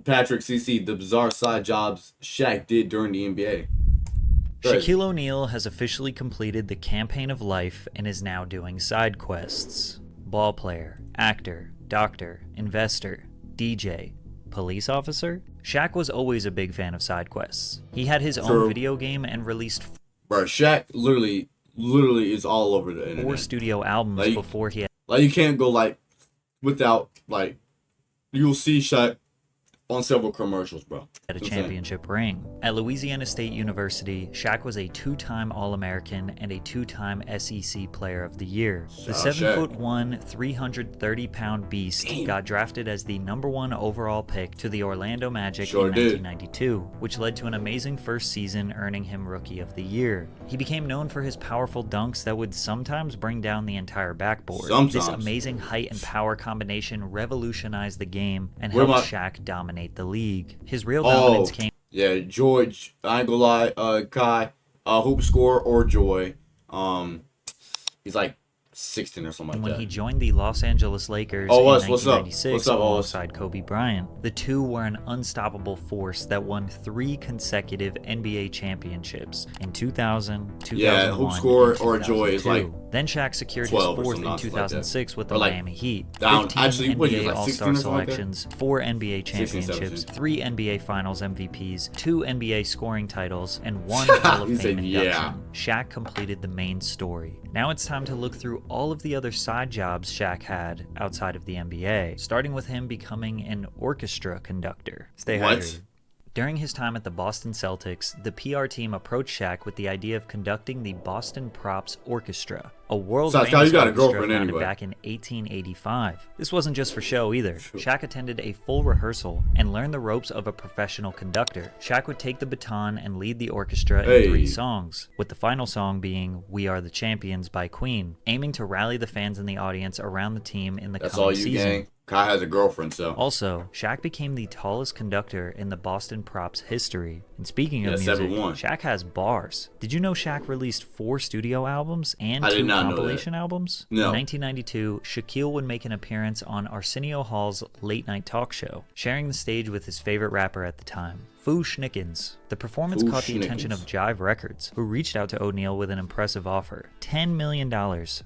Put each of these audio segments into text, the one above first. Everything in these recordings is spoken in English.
Patrick CC, the bizarre side jobs Shaq did during the NBA. Crazy. Shaquille O'Neal has officially completed the campaign of life and is now doing side quests. Ball player, actor, doctor, investor, DJ, police officer? Shaq was always a big fan of side quests. He had his own video game and released Bro, Shaq literally is all over the internet. 4 studio albums before he had... Like, you can't go, like, without, like, you'll see Shaq on several commercials, bro. At a championship ring. At Louisiana State University, Shaq was a 2-time All-American and a 2-time SEC Player of the Year. The 7'1", 330-pound beast got drafted as the #1 overall pick to the Orlando Magic in 1992, which led to an amazing first season, earning him Rookie of the Year. He became known for his powerful dunks that would sometimes bring down the entire backboard. This amazing height and power combination revolutionized the game and helped Shaq dominate the league. His real dominance came... Yeah, George, I ain't gonna lie, Kai, hoop scorer or Joy. He's like 16 or something like that. When he joined the Los Angeles Lakers in 1996 alongside Kobe Bryant, the two were an unstoppable force that won 3 consecutive NBA championships in 2000, 2001, yeah, hoop scorer or Joy is like... Then Shaq secured his 4th in 2006 with the Miami Heat. 15 NBA All-Star selections, 4 NBA championships, 3 NBA Finals MVPs, 2 NBA scoring titles, and 1 Hall of Fame induction. Shaq completed the main story. Now it's time to look through all of the other side jobs Shaq had outside of the NBA, starting with him becoming an orchestra conductor. Stay hydrated. During his time at the Boston Celtics, the PR team approached Shaq with the idea of conducting the Boston Props Orchestra, a world-famous orchestra founded back in 1885. This wasn't just for show either. Shaq attended a full rehearsal and learned the ropes of a professional conductor. Shaq would take the baton and lead the orchestra in 3 songs, with the final song being "We Are the Champions" by Queen, aiming to rally the fans in the audience around the team in the coming season. Gang. Kai has a girlfriend, so. Also, Shaq became the tallest conductor in the Boston Props history. And speaking of music, Shaq has bars. Did you know Shaq released 4 studio albums and 2 compilation albums? No. In 1992, Shaquille would make an appearance on Arsenio Hall's late night talk show, sharing the stage with his favorite rapper at the time, Fu Schnickens. The performance caught the attention of Jive Records, who reached out to O'Neal with an impressive offer, $10 million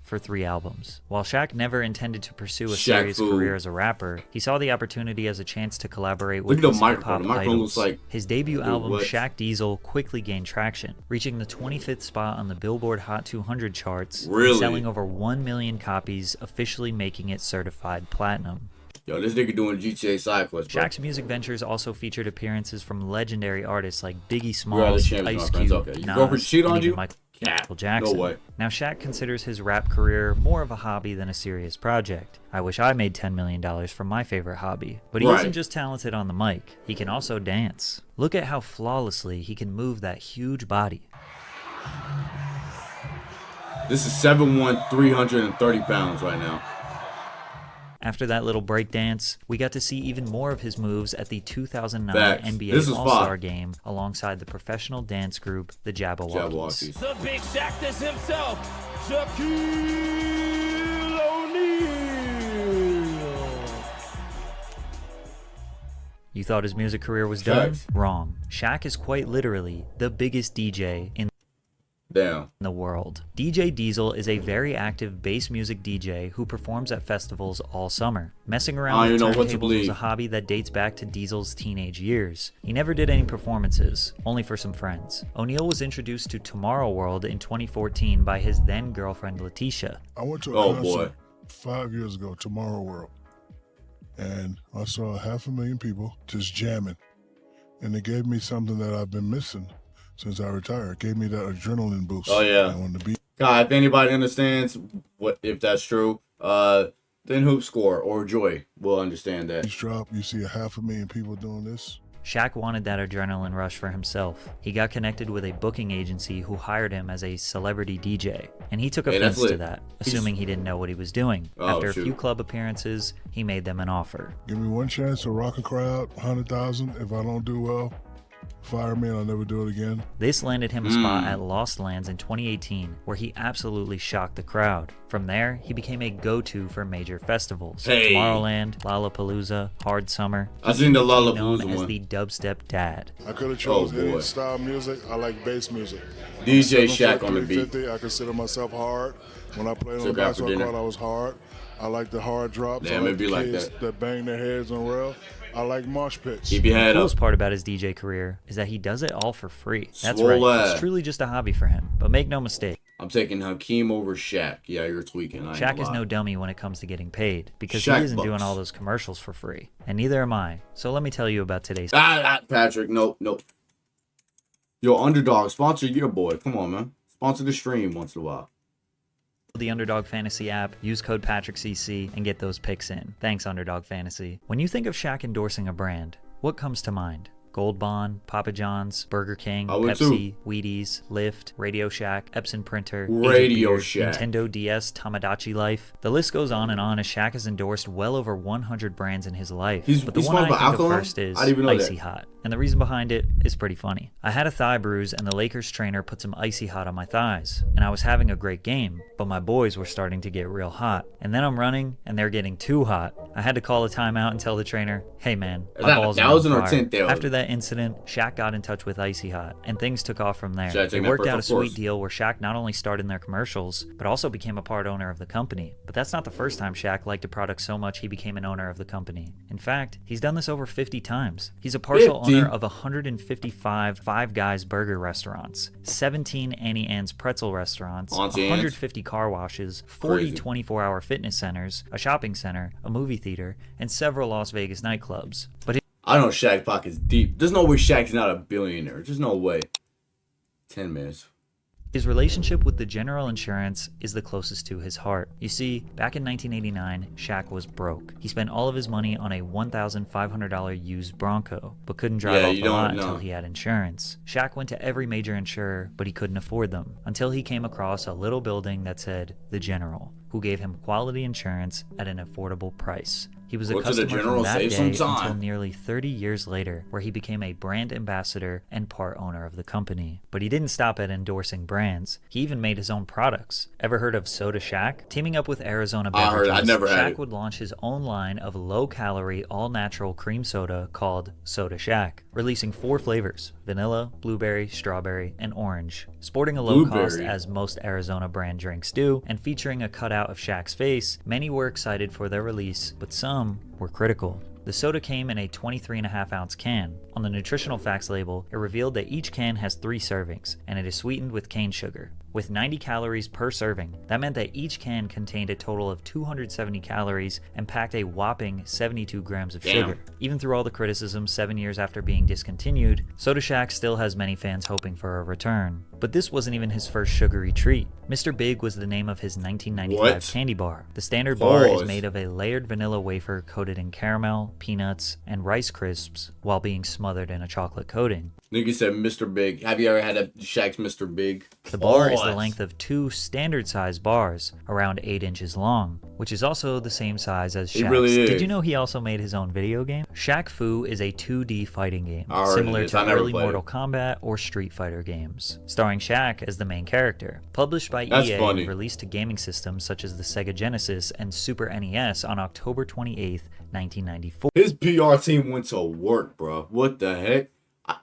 for 3 albums. While Shaq never intended to pursue a serious career as a rapper, he saw the opportunity as a chance to collaborate with his hip-hop idols. His debut album, Shaq Diesel, quickly gained traction, reaching the 25th spot on the Billboard Hot 200 charts, and selling over 1 million copies, officially making it certified platinum. Yo, this nigga doing GTA side quest, bro. Shaq's music ventures also featured appearances from legendary artists like Biggie Smalls, Ice Cube, Nas, and even Michael Jackson. No way. Now Shaq considers his rap career more of a hobby than a serious project. I wish I made $10 million from my favorite hobby. But he isn't just talented on the mic, he can also dance. Look at how flawlessly he can move that huge body. This is 7'1", 330 pounds right now. After that little break dance, we got to see even more of his moves at the 2009 NBA All-Star Game alongside the professional dance group, the Jabberwockies. The big Shaqtus himself, Shaquille O'Neal. You thought his music career was done? Wrong. Shaq is quite literally the biggest DJ in the world. DJ Diesel is a very active bass music DJ who performs at festivals all summer. Messing around with turntables was a hobby that dates back to Diesel's teenage years. He never did any performances, only for some friends. O'Neal was introduced to Tomorrow World in 2014 by his then girlfriend Letitia. I went to a concert 5 years ago, Tomorrow World, and I saw 500,000 people just jamming, and it gave me something that I've been missing since I retired. It gave me that adrenaline boost. Oh yeah. God, if anybody understands if that's true, then Hoop Score or Joy will understand that. Drop, you see 500,000 people doing this. Shaq wanted that adrenaline rush for himself. He got connected with a booking agency who hired him as a celebrity DJ, and he took offense to that, assuming he didn't know what he was doing. After a few club appearances, he made them an offer. Give me one chance to rock a crowd, 100,000. If I don't do well, fire me and I'll never do it again. This landed him a spot at Lost Lands in 2018, where he absolutely shocked the crowd. From there, he became a go-to for major festivals. Hey. Tomorrowland, Lollapalooza, Hard Summer. I seen the Known Lollapalooza as one. the dubstep dad. I could have chose boy. any style of music. I like bass music. DJ I'm Shaq on the beat. 350. I consider myself hard. When I played on Took the out for basketball dinner. court, I was hard. I like the hard drops. Damn, I like it be the like kids that. that bang their heads on rail. I like mosh pits. Keep your The head up. coolest part about his DJ career is that he does it all for free. That's Swole right, ass. it's truly just a hobby for him. But make no mistake, I'm taking Hakeem over Shaq. Yeah, you're tweaking. I ain't Shaq gonna is lie. no dummy when it comes to getting paid, because Shaq he isn't doing bucks. all those commercials for free. And neither am I. So let me tell you about today's Patrick, nope. Yo, Underdog, sponsor your boy. Come on, man. Sponsor the stream once in a while. the Underdog Fantasy app, use code PatrickCC, and get those picks in. Thanks, Underdog Fantasy. When you think of Shaq endorsing a brand, what comes to mind? Gold Bond, Papa John's, Burger King, I would Pepsi, Wheaties, Lyft, Radio Shack, Epson Printer, Radio Agent Beard, Shack. Nintendo DS, Tamagotchi Life. The list goes on and on as Shaq has endorsed well over 100 brands in his life. But the one I think of first is I didn't even know Icy that. Hot. And the reason behind it is pretty funny. I had a thigh bruise and the Lakers trainer put some Icy Hot on my thighs. And I was having a great game, but my boys were starting to get real hot. And then I'm running and they're getting too hot. I had to call a timeout and tell the trainer, hey man, Is my that balls are 1,000 on or fire. 10,000? After that incident, Shaq got in touch with Icy Hot, and things took off from there. Should I take It that worked first? out a Of course. sweet deal where Shaq not only starred in their commercials, but also became a part owner of the company. But that's not the first time Shaq liked a product so much he became an owner of the company. In fact, he's done this over 50 times. He's a partial 50? owner of 155 Five Guys burger restaurants, 17 Annie Ann's pretzel restaurants, Auntie Anne's? 150 car washes, 40 Crazy. 24-hour fitness centers, a shopping center, a movie theater, and several Las Vegas nightclubs. But I know Shaq pocket's deep. There's no way Shaq's not a billionaire. There's no way. 10 minutes. his relationship with the General Insurance is the closest to his heart. You see, back in 1989, Shaq was broke. He spent all of his money on a $1,500 used Bronco, but couldn't drive off you the lot don't know. until he had insurance. Shaq went to every major insurer, but he couldn't afford them, until he came across a little building that said, The General, who gave him quality insurance at an affordable price. He was a Go to the customer General, from that save day some until time. nearly 30 years later, where he became a brand ambassador and part owner of the company. But he didn't stop at endorsing brands. He even made his own products. Ever heard of Soda Shack? Teaming up with Arizona I heard. Beverages, I never had Shaq it. would launch his own line of low-calorie, all-natural cream soda called Soda Shack, releasing 4 flavors: vanilla, blueberry, strawberry, and orange. Sporting a low cost, Blueberry. as most Arizona brand drinks do, and featuring a cutout of Shaq's face, many were excited for their release, but some were critical. The soda came in a 23.5-ounce can. On the nutritional facts label, it revealed that each can has 3 servings, and it is sweetened with cane sugar. With 90 calories per serving, that meant that each can contained a total of 270 calories and packed a whopping 72 grams of Damn. sugar. Even through all the criticism 7 years after being discontinued, Soda Shack still has many fans hoping for a return. But this wasn't even his first sugary treat. Mr. Big was the name of his 1995 What? candy bar. The standard bar is Pause. made of a layered vanilla wafer coated in caramel, peanuts, and Rice Crisps while being smothered in a chocolate coating. Nigga said Mr. Big. Have you ever had a Shaq's Mr. Big? The bar is the Pause. length of 2 standard-sized bars, around 8 inches long, which is also the same size as It Shaq's. really is. Did you know he also made his own video game? Shaq Fu is a 2D fighting game, I heard similar it is. to I never early played Mortal it. Kombat or Street Fighter games, starring Shaq as the main character. Published by That's EA funny. and released to gaming systems such as the Sega Genesis and Super NES on October 28th, 1994. His PR team went to work, bro. What the heck?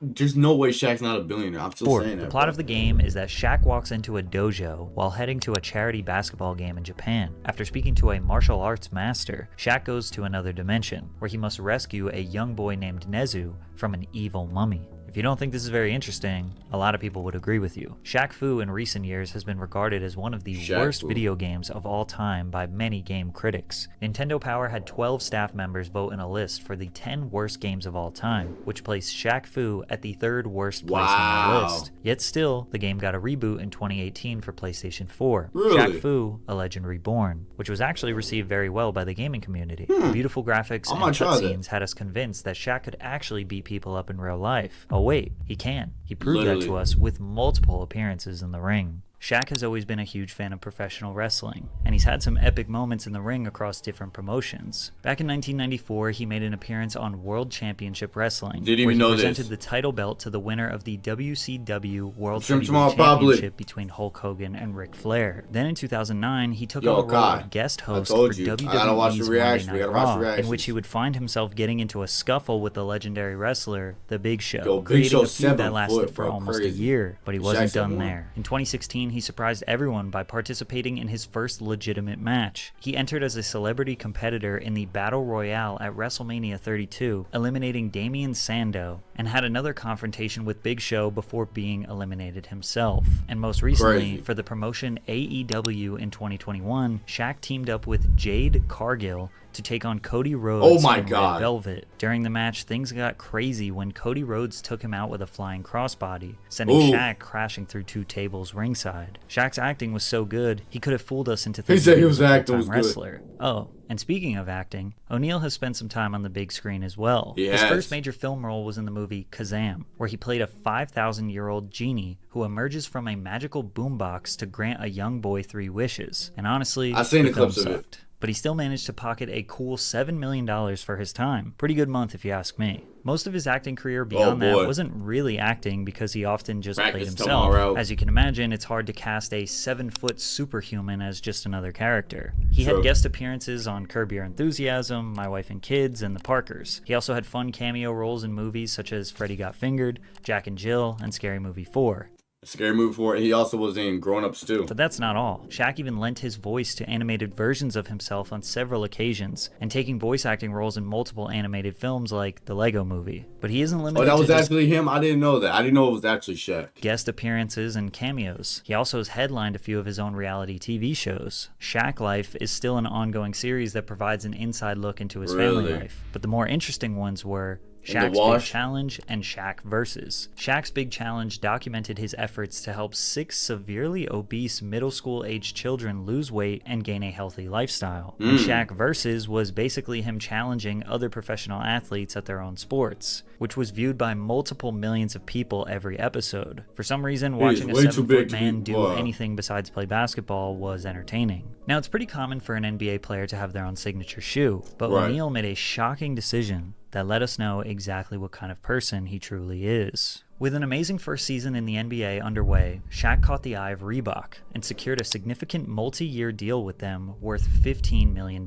There's no way Shaq's not a billionaire. I'm still saying that. The plot bro. of the game is that Shaq walks into a dojo while heading to a charity basketball game in Japan. After speaking to a martial arts master, Shaq goes to another dimension, where he must rescue a young boy named Nezu from an evil mummy. If you don't think this is very interesting, a lot of people would agree with you. Shaq Fu in recent years has been regarded as one of the Shaq worst Fu. video games of all time by many game critics. Nintendo Power had 12 staff members vote in a list for the 10 worst games of all time, which placed Shaq Fu at the 3rd worst place on the Wow. list. Yet still, the game got a reboot in 2018 for PlayStation 4. Really? Shaq Fu: A Legend Reborn, which was actually received very well by the gaming community. The beautiful graphics I and might try that. cutscenes had us convinced that Shaq could actually beat people up in real life. Oh wait, he can. He proved that Literally. to us with multiple appearances in the ring. Shaq has always been a huge fan of professional wrestling, and he's had some epic moments in the ring across different promotions. Back in 1994, he made an appearance on World Championship Wrestling, Didn't where even he know presented this. the title belt to the winner of the WCW World Shrimp Heavyweight tomorrow, probably. Championship between Hulk Hogan and Ric Flair. Then in 2009, he took Yo, on the role Kai, of guest I host told for you. I gotta watch the WWE's reaction. Monday We Night gotta watch the Raw, in reactions. which he would find himself getting into a scuffle with the legendary wrestler, The Big Show, Yo, Big creating Show a feud that 7 lasted foot, for bro, almost a crazy. year, but he wasn't Shaq said done more. there. In 2016, he surprised everyone by participating in his first legitimate match. He entered as a celebrity competitor in the Battle Royale at WrestleMania 32, eliminating Damien Sandow, and had another confrontation with Big Show before being eliminated himself. And most recently, Crazy. for the promotion AEW in 2021, Shaq teamed up with Jade Cargill to take on Cody Rhodes Oh my from Red God. Velvet. During the match, things got crazy when Cody Rhodes took him out with a flying crossbody, sending Ooh. Shaq crashing through 2 tables ringside. Shaq's acting was so good, he could have fooled us into He thinking said he he was was a acting full-time was good. wrestler. Oh, and speaking of acting, O'Neal has spent some time on the big screen as well. He His has. first major film role was in the movie Kazam, where he played a 5,000-year-old genie who emerges from a magical boombox to grant a young boy 3 wishes. And honestly, I've seen the film clips of it. sucked. But he still managed to pocket a cool $7 million for his time. Pretty good month if you ask me. Most of his acting career beyond that boy. wasn't really acting because he often just played Practice himself. tomorrow. As you can imagine, it's hard to cast a 7-foot superhuman as just another character. He True. had guest appearances on Curb Your Enthusiasm, My Wife and Kids, and The Parkers. He also had fun cameo roles in movies such as Freddy Got Fingered, Jack and Jill, and Scary Movie 4. Scary Movie 4. He also was in Grown Ups too. But that's not all. Shaq even lent his voice to animated versions of himself on several occasions, and taking voice acting roles in multiple animated films like The Lego Movie. But he isn't limited Oh, that to was just actually him? I didn't know that. I didn't know it was actually Shaq. guest appearances and cameos. He also has headlined a few of his own reality TV shows. Shaq Life is still an ongoing series that provides an inside look into his family Really? life. But the more interesting ones were In the Shaq's Big Wash? Challenge and Shaq Versus. Shaq's Big Challenge documented his efforts to help 6 severely obese middle school aged children lose weight and gain a healthy lifestyle. And Shaq Versus was basically him challenging other professional athletes at their own sports, which was viewed by multiple millions of people every episode. For some reason, watching a way too 7-foot big to be- man do wow. anything besides play basketball was entertaining. Now, it's pretty common for an NBA player to have their own signature shoe, but Right. O'Neal made a shocking decision that let us know exactly what kind of person he truly is. With an amazing first season in the NBA underway, Shaq caught the eye of Reebok and secured a significant multi-year deal with them worth $15 million.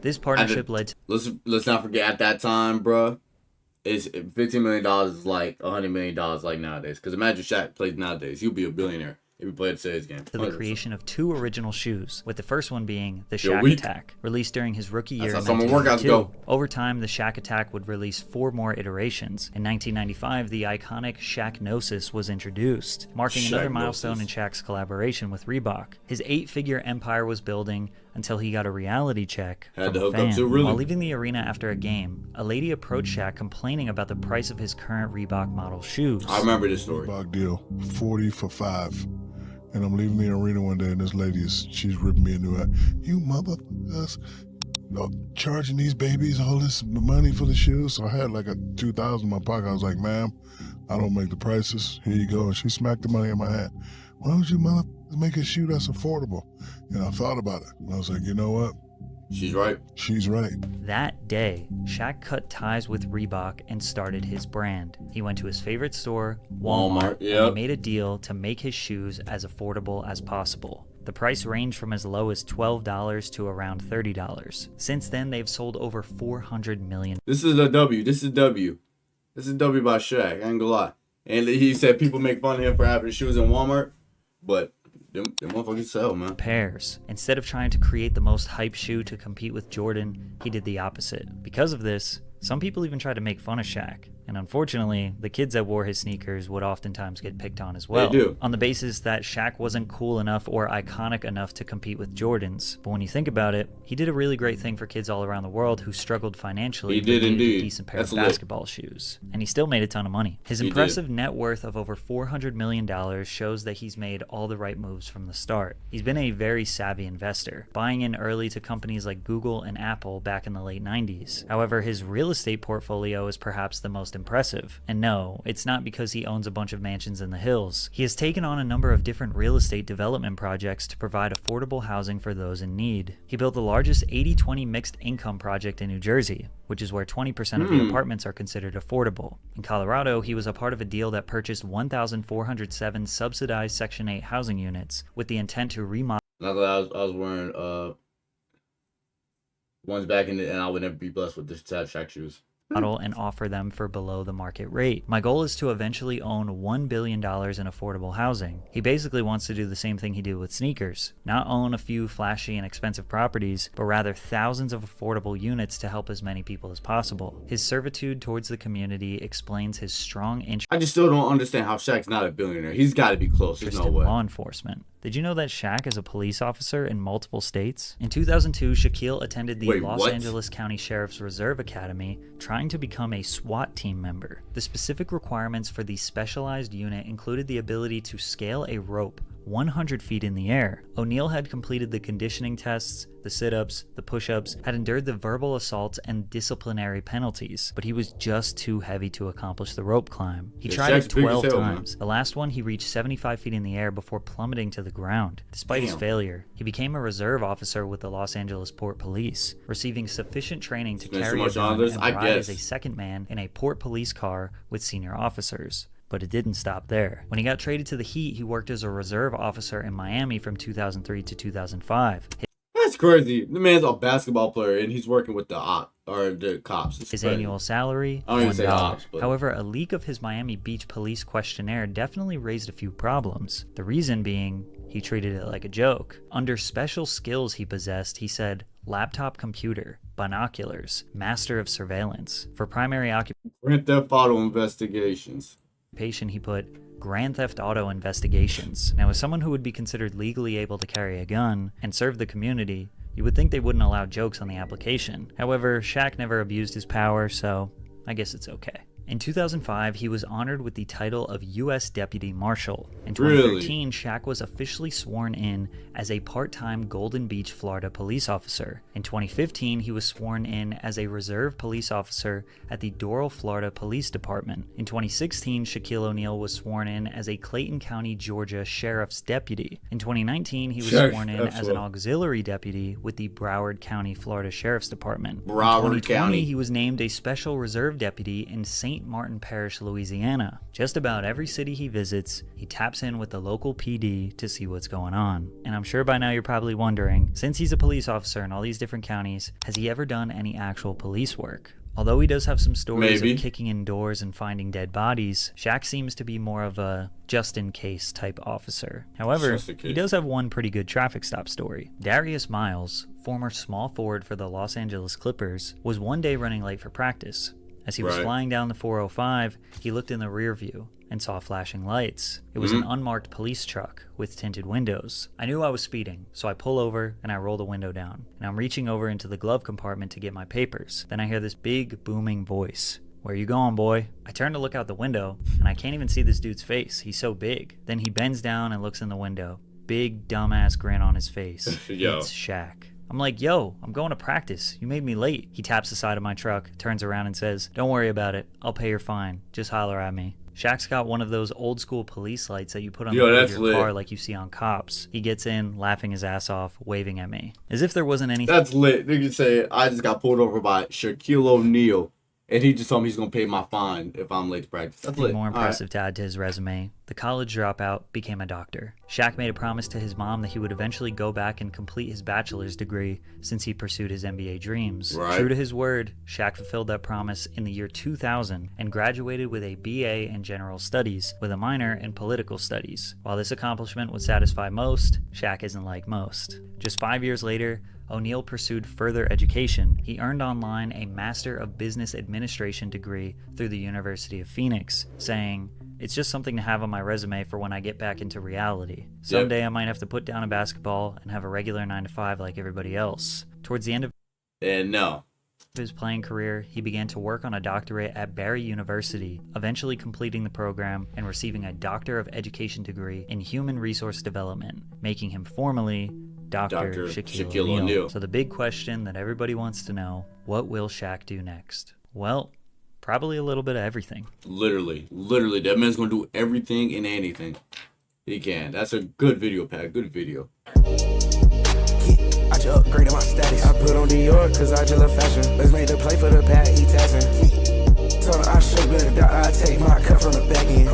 This partnership led to Let's not forget at that time, bruh. Is $15 million is like $100 million like nowadays. Because imagine Shaq plays nowadays. He'll be a billionaire if he played today's game. the creation of 2 original shoes, with the first one being the Yo, Shaq weak. Attack, released during his rookie year That's in how summer workouts 1992. go. Over time, the Shaq Attack would release 4 more iterations. In 1995, the iconic Shaqnosis was introduced, marking another Shaqnosis. milestone in Shaq's collaboration with Reebok. His 8-figure empire was building until he got a reality check Had from to a hook up fan. too, really. While leaving the arena after a game, a lady approached Shaq complaining about the price of his current Reebok model shoes. I remember this story. Reebok deal, 40 for 5. And I'm leaving the arena one day, and this lady she's ripping me a new hat. You motherfuckers, charging these babies all this money for the shoes. So I had like a 2,000 in my pocket. I was like, ma'am, I don't make the prices. Here you go. And she smacked the money in my hand. Why don't you motherfuckers make a shoe that's affordable? And I thought about it. And I was like, you know what? She's right. She's right. That day, Shaq cut ties with Reebok and started his brand. He went to his favorite store, Walmart, and yep. he made a deal to make his shoes as affordable as possible. The price ranged from as low as $12 to around $30. Since then, they've sold over 400 million. This is a W. This is W. This is W by Shaq. I ain't gonna lie. And he said people make fun of him for having shoes in Walmart, but them motherfuckers sell, man. Pairs. Instead of trying to create the most hype shoe to compete with Jordan, he did the opposite. Because of this, some people even tried to make fun of Shaq. And unfortunately, the kids that wore his sneakers would oftentimes get picked on as well. They do. On the basis that Shaq wasn't cool enough or iconic enough to compete with Jordans. But when you think about it, he did a really great thing for kids all around the world who struggled financially. He but did needed indeed. a decent pair That's of lit. basketball shoes. And he still made a ton of money. His He impressive net worth of over $400 million shows that he's made all the right moves from the start. He's been a very savvy investor, buying in early to companies like Google and Apple back in the late 90s. However, his real estate portfolio is perhaps the most impressive. And no, it's not because he owns a bunch of mansions in the hills. He has taken on a number of different real estate development projects to provide affordable housing for those in need. He built the largest 80-20 mixed income project in New Jersey, which is where 20% of the apartments are considered affordable. In Colorado, he was a part of a deal that purchased 1,407 subsidized Section 8 housing units with the intent to remodel. Not that I was wearing ones back in the, and I would never be blessed with this type of Shaq shoes. And offer them for below the market rate. My goal is to eventually own $1 billion in affordable housing. He basically wants to do the same thing he did with sneakers. Not own a few flashy and expensive properties, but rather thousands of affordable units to help as many people as possible. His servitude towards the community explains his strong interest. I just still don't understand how Shaq's not a billionaire. He's got to be close. There's no in way. Law enforcement. Did you know that Shaq is a police officer in multiple states? In 2002, Shaquille attended the Los Angeles County Sheriff's Reserve Academy, trying to become a SWAT team member. The specific requirements for the specialized unit included the ability to scale a rope 100 feet in the air. O'Neal had completed the conditioning tests, the sit-ups, the push-ups, had endured the verbal assaults and disciplinary penalties, but he was just too heavy to accomplish the rope climb. He tried it 12 times. The last one, he reached 75 feet in the air before plummeting to the ground. Despite his failure, he became a reserve officer with the Los Angeles Port Police, receiving sufficient training to carry a gun and ride as a second man in a Port Police car with senior officers. But it didn't stop there. When he got traded to the Heat, he worked as a reserve officer in Miami from 2003 to 2005. That's crazy. The man's a basketball player and he's working with the cops. His annual salary, I don't even say ops, but... However, a leak of his Miami Beach police questionnaire definitely raised a few problems. The reason being, he treated it like a joke. Under special skills he possessed, he said, laptop computer, binoculars, master of surveillance. For primary occupation, Grand Theft Auto investigations. He put Grand Theft Auto investigations. Now, as someone who would be considered legally able to carry a gun and serve the community, you would think they wouldn't allow jokes on the application. However, Shaq never abused his power, so I guess it's okay. In 2005, he was honored with the title of U.S. Deputy Marshal. In 2013, Shaq was officially sworn in as a part-time Golden Beach, Florida police officer. In 2015, he was sworn in as a reserve police officer at the Doral, Florida Police Department. In 2016, Shaquille O'Neal was sworn in as a Clayton County, Georgia Sheriff's Deputy. In 2019, he was sworn in as an auxiliary deputy with the Broward County, Florida Sheriff's Department. In 2020, he was named a special reserve deputy in St. Martin Parish, Louisiana. Just about every city he visits, he taps in with the local PD to see what's going on. And I'm sure by now you're probably wondering, since he's a police officer in all these different counties, has he ever done any actual police work? Although he does have some stories of kicking in doors and finding dead bodies, Shaq seems to be more of a just-in-case type officer. However, he does have one pretty good traffic stop story. Darius Miles, former small forward for the Los Angeles Clippers, was one day running late for practice. As he was flying down the 405, he looked in the rear view and saw flashing lights. It was an unmarked police truck with tinted windows. I knew I was speeding, so I pull over and I roll the window down. And I'm reaching over into the glove compartment to get my papers. Then I hear this big, booming voice. "Where you going, boy?" I turn to look out the window, and I can't even see this dude's face. He's so big. Then he bends down and looks in the window. Big, dumbass grin on his face. It's Shaq. I'm like, "Yo, I'm going to practice. You made me late." He taps the side of my truck, turns around and says, "Don't worry about it. I'll pay your fine. Just holler at me." Shaq's got one of those old school police lights that you put on the hood of your car like you see on cops. He gets in, laughing his ass off, waving at me. As if there wasn't anything. That's lit. They could say, I just got pulled over by Shaquille O'Neal. And he just told me he's going to pay my fine if I'm late to practice. That's lit. More impressive to add to his resume. The college dropout became a doctor. Shaq made a promise to his mom that he would eventually go back and complete his bachelor's degree since he pursued his NBA dreams. True to his word, Shaq fulfilled that promise in the year 2000 and graduated with a BA in General Studies with a minor in Political Studies. While this accomplishment would satisfy most, Shaq isn't like most. Just 5 years later, O'Neal pursued further education. He earned online a Master of Business Administration degree through the University of Phoenix, saying, "It's just something to have on my resume for when I get back into reality. Someday I might have to put down a basketball and have a regular 9-to-5 like everybody else." Towards the end of his playing career, he began to work on a doctorate at Barry University, eventually completing the program and receiving a Doctor of Education degree in Human Resource Development, making him formally Dr. Shaquille O'Neal. So the big question that everybody wants to know, what will Shaq do next? Well, Probably a little bit of everything. Literally, that man's gonna do everything and anything he can. That's a good video, Pat. Good video. I just upgraded my status. I put on Dior cause I just love fashion. Let's make the play for the pad, he taxing. Told her I should better die, I take my cut from the back end.